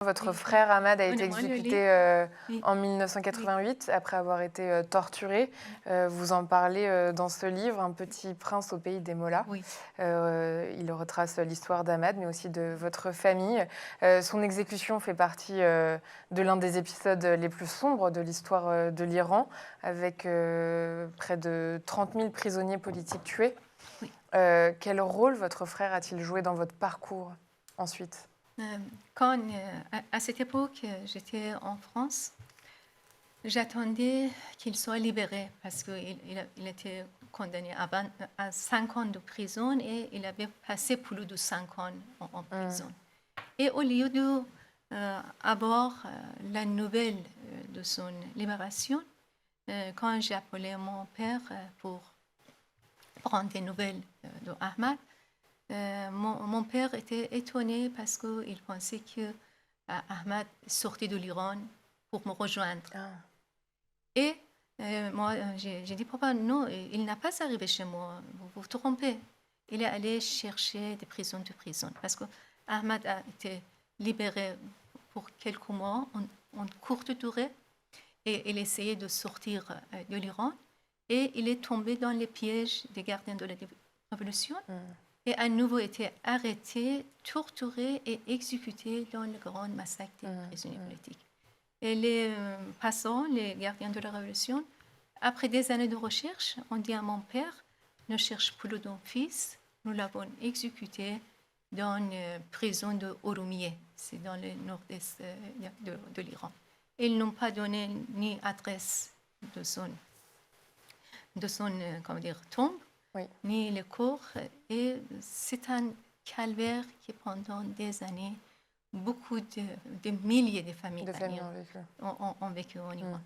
Votre Oui, frère Ahmad a été donnez-moi le exécuté livre. Oui, en oui. 1988 après avoir été torturé. Vous en parlez dans ce livre, Un petit prince au pays des Mollahs. Oui. Il retrace l'histoire d'Ahmad, mais aussi de votre famille. Son exécution fait partie de l'un des épisodes les plus sombres de l'histoire de l'Iran, avec près de 30 000 prisonniers politiques tués. Oui. Quel rôle votre frère a-t-il joué dans votre parcours ensuite? Quand, à cette époque, j'étais en France, j'attendais qu'il soit libéré parce qu'il était condamné à 5 ans de prison et il avait passé plus de 5 ans en prison. Et au lieu d'avoir la nouvelle de son libération, quand j'ai appelé mon père pour prendre des nouvelles de Ahmad, mon père était étonné parce qu'il pensait que Ahmad sortait de l'Iran pour me rejoindre. Et moi, j'ai dit, papa, non, il n'a pas arrivé chez moi, vous vous trompez. Il est allé chercher des prisons de prison parce que Ahmad a été libéré pour quelques mois en courte durée et il essayait de sortir de l'Iran et il est tombé dans les pièges des gardiens de la révolution et à nouveau été arrêté, torturé et exécuté dans le grand massacre des prisonniers politiques. Et les passants, les gardiens de la Révolution, après des années de recherche, ont dit à mon père, ne cherche plus ton fils, nous l'avons exécuté dans une prison de Ouroumiyeh, c'est dans le nord-est de l'Iran. Ils n'ont pas donné ni adresse de son tombe, ni le corps. Et c'est un calvaire qui, pendant des années, beaucoup de milliers de familles ont vécu en Iran.